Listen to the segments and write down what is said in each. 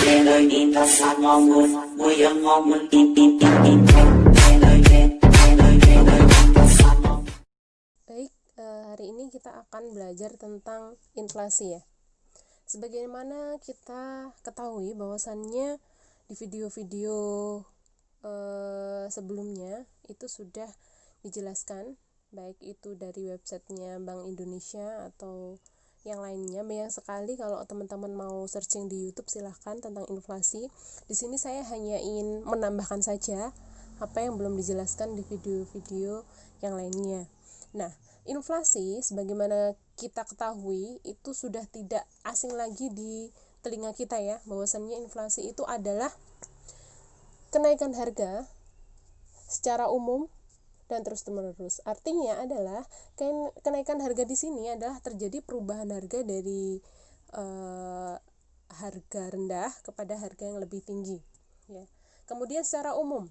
Baik, hari ini kita akan belajar tentang inflasi ya. Sebagaimana kita ketahui bahwasannya di video-video sebelumnya itu sudah dijelaskan, baik itu dari websitenya Bank Indonesia atau yang lainnya. Banyak sekali kalau teman-teman mau searching di YouTube silahkan tentang inflasi. Di sini saya hanya ingin menambahkan saja apa yang belum dijelaskan di video-video yang lainnya. Nah, inflasi sebagaimana kita ketahui itu sudah tidak asing lagi di telinga kita ya, bahwasannya inflasi itu adalah kenaikan harga secara umum dan terus-menerus. Artinya adalah kenaikan harga di sini adalah terjadi perubahan harga dari harga rendah kepada harga yang lebih tinggi ya. Kemudian secara umum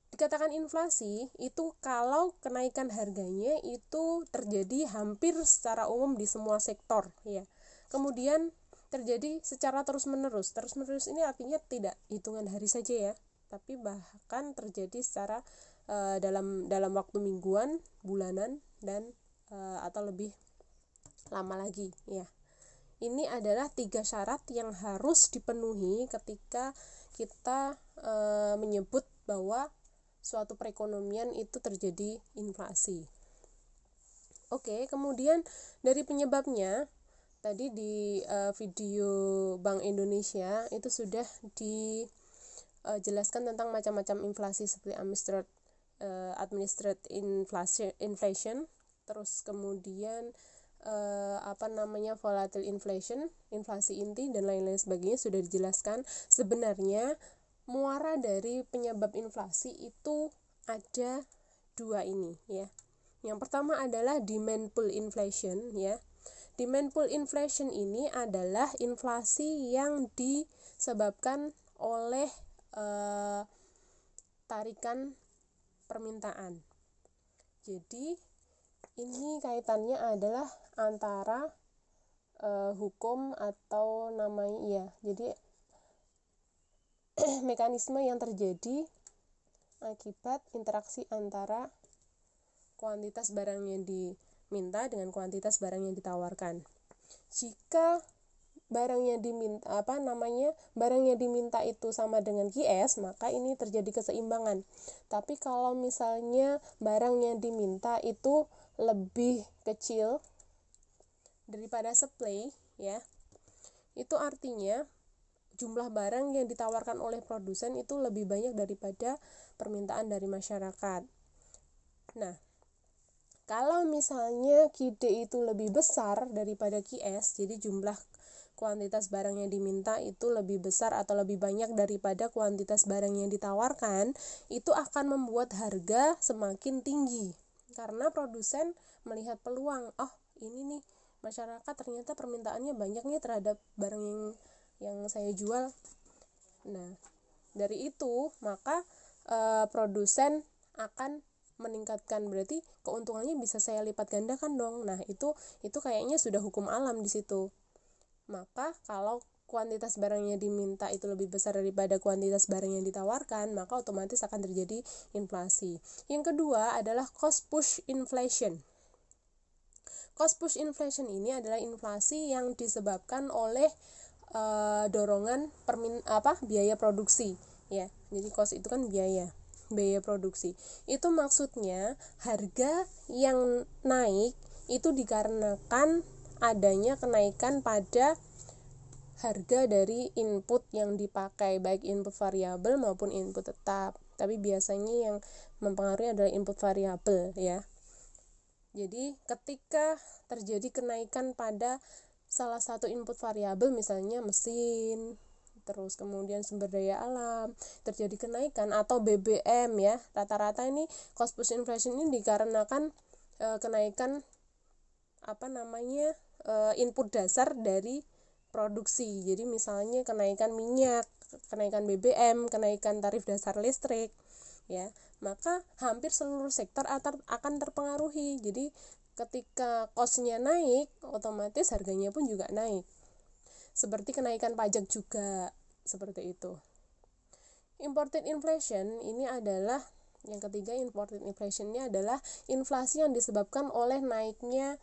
dikatakan inflasi itu kalau kenaikan harganya itu terjadi hampir secara umum di semua sektor ya. Kemudian terjadi secara terus-menerus. Terus-menerus ini artinya tidak hitungan hari saja ya, tapi bahkan terjadi secara dalam waktu mingguan, bulanan, dan atau lebih lama lagi ya. Ini adalah 3 syarat yang harus dipenuhi ketika kita menyebut bahwa suatu perekonomian itu terjadi inflasi. Oke, kemudian dari penyebabnya tadi di video Bank Indonesia itu sudah dijelaskan tentang macam-macam inflasi seperti administered inflation, terus kemudian volatile inflation, inflasi inti dan lain-lain sebagainya sudah dijelaskan. Sebenarnya muara dari penyebab inflasi itu ada 2 ini ya. Yang pertama adalah demand pull inflation ya. Demand pull inflation ini adalah inflasi yang disebabkan oleh tarikan permintaan. Jadi ini kaitannya adalah antara hukum atau namanya ya. Jadi mekanisme yang terjadi akibat interaksi antara kuantitas barang yang diminta dengan kuantitas barang yang ditawarkan. Jika barang yang diminta itu sama dengan QS, maka ini terjadi keseimbangan. Tapi kalau misalnya barang yang diminta itu lebih kecil daripada supply ya, itu artinya jumlah barang yang ditawarkan oleh produsen itu lebih banyak daripada permintaan dari masyarakat. Nah, kalau misalnya QD itu lebih besar daripada QS, jadi jumlah kuantitas barang yang diminta itu lebih besar atau lebih banyak daripada kuantitas barang yang ditawarkan, itu akan membuat harga semakin tinggi. Karena produsen melihat peluang, ini nih masyarakat ternyata permintaannya banyak nih terhadap barang yang saya jual. Nah, dari itu maka produsen akan meningkatkan, berarti keuntungannya bisa saya lipat gandakan dong. Nah, itu kayaknya sudah hukum alam di situ. Maka kalau kuantitas barang yang diminta itu lebih besar daripada kuantitas barang yang ditawarkan, maka otomatis akan terjadi inflasi. Yang kedua adalah cost push inflation. Cost push inflation ini adalah inflasi yang disebabkan oleh dorongan biaya produksi ya. Jadi cost itu kan biaya produksi. Itu maksudnya harga yang naik itu dikarenakan adanya kenaikan pada harga dari input yang dipakai, baik input variabel maupun input tetap. Tapi biasanya yang mempengaruhi adalah input variabel ya. Jadi ketika terjadi kenaikan pada salah satu input variabel, misalnya mesin, terus kemudian sumber daya alam, terjadi kenaikan, atau BBM ya, rata-rata ini cost push inflation ini dikarenakan kenaikan input dasar dari produksi. Jadi misalnya kenaikan minyak, kenaikan BBM, kenaikan tarif dasar listrik ya, maka hampir seluruh sektor akan terpengaruhi. Jadi ketika cost-nya naik, otomatis harganya pun juga naik. Seperti kenaikan pajak juga seperti itu. Imported inflation ini adalah yang ketiga. Imported inflation ini adalah inflasi yang disebabkan oleh naiknya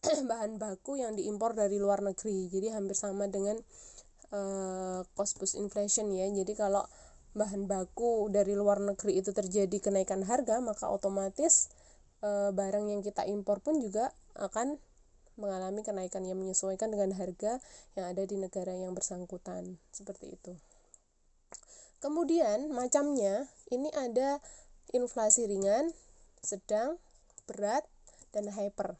bahan baku yang diimpor dari luar negeri. Jadi hampir sama dengan cost push inflation ya. Jadi kalau bahan baku dari luar negeri itu terjadi kenaikan harga, maka otomatis barang yang kita impor pun juga akan mengalami kenaikan yang menyesuaikan dengan harga yang ada di negara yang bersangkutan. Seperti itu. Kemudian macamnya ini ada inflasi ringan, sedang, berat, dan hyper.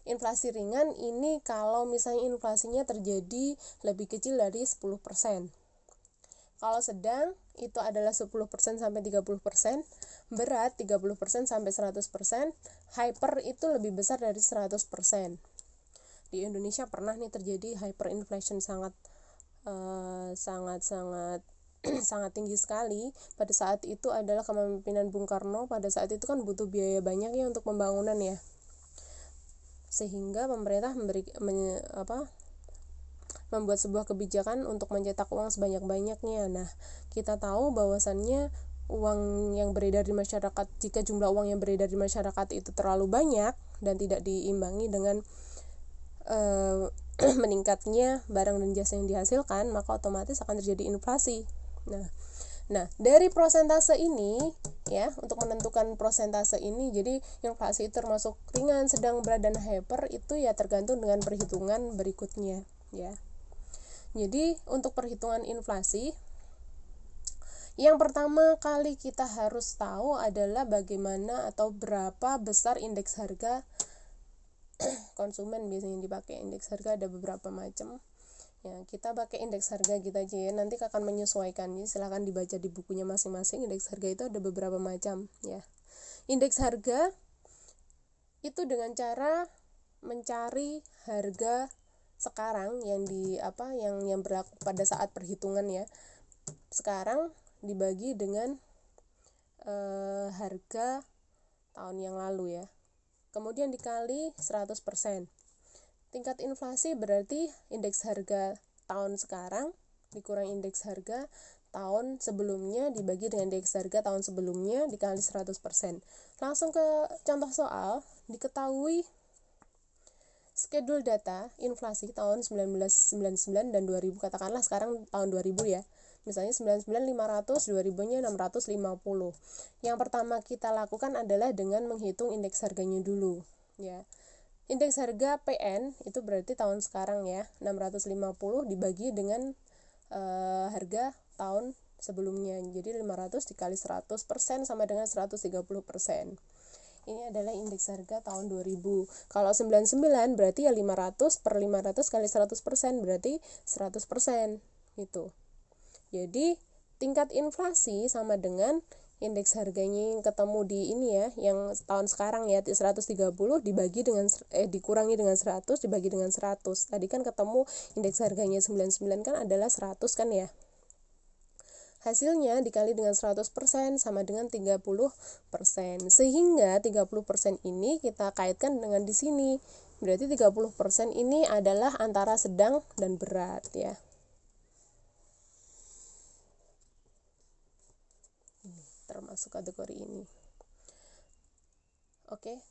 Inflasi ringan ini kalau misalnya inflasinya terjadi lebih kecil dari 10%. Kalau sedang itu adalah 10% sampai 30%, berat 30% sampai 100%, hyper itu lebih besar dari 100%. Di Indonesia pernah nih terjadi hyperinflation sangat sangat tinggi sekali. Pada saat itu adalah kepemimpinan Bung Karno. Pada saat itu kan butuh biaya banyak ya untuk pembangunan ya, sehingga pemerintah membuat sebuah kebijakan untuk mencetak uang sebanyak-banyaknya. Nah, kita tahu bahwasannya uang yang beredar di masyarakat, jika jumlah uang yang beredar di masyarakat itu terlalu banyak dan tidak diimbangi dengan meningkatnya barang dan jasa yang dihasilkan, maka otomatis akan terjadi inflasi. Nah, dari prosentase ini ya, untuk menentukan prosentase ini, jadi inflasi itu termasuk ringan, sedang, berat, dan hyper itu ya tergantung dengan perhitungan berikutnya ya. Jadi untuk perhitungan inflasi, yang pertama kali kita harus tahu adalah bagaimana atau berapa besar indeks harga konsumen. Biasanya dipakai indeks harga ada beberapa macam ya, kita pakai indeks harga gitu aja ya, nanti akan menyesuaikan. Jadi silahkan dibaca di bukunya masing-masing. Indeks harga itu ada beberapa macam ya. Indeks harga itu dengan cara mencari harga sekarang yang berlaku pada saat perhitungan ya, sekarang dibagi dengan harga tahun yang lalu ya, kemudian dikali 100%. Tingkat inflasi berarti indeks harga tahun sekarang dikurang indeks harga tahun sebelumnya dibagi dengan indeks harga tahun sebelumnya dikali 100%. Langsung ke contoh soal. Diketahui schedule data inflasi tahun 1999 dan 2000, katakanlah sekarang tahun 2000 ya. Misalnya 99 500, 2000-nya 650. Yang pertama kita lakukan adalah dengan menghitung indeks harganya dulu ya. Indeks harga PN itu berarti tahun sekarang ya, 650 dibagi dengan harga tahun sebelumnya. Jadi 500 dikali 100% sama dengan 130%. Ini adalah indeks harga tahun 2000. Kalau 99 berarti ya 500 per 500 kali 100% berarti 100% gitu. Jadi tingkat inflasi sama dengan indeks harganya yang ketemu di ini ya, yang tahun sekarang ya, 130 dibagi dengan dikurangi dengan 100 dibagi dengan 100. Tadi kan ketemu indeks harganya 99 kan adalah 100 kan ya. Hasilnya dikali dengan 100% sama dengan 30%. Sehingga 30% ini kita kaitkan dengan di sini. Berarti 30% ini adalah antara sedang dan berat ya. Termasuk kategori ini. Oke.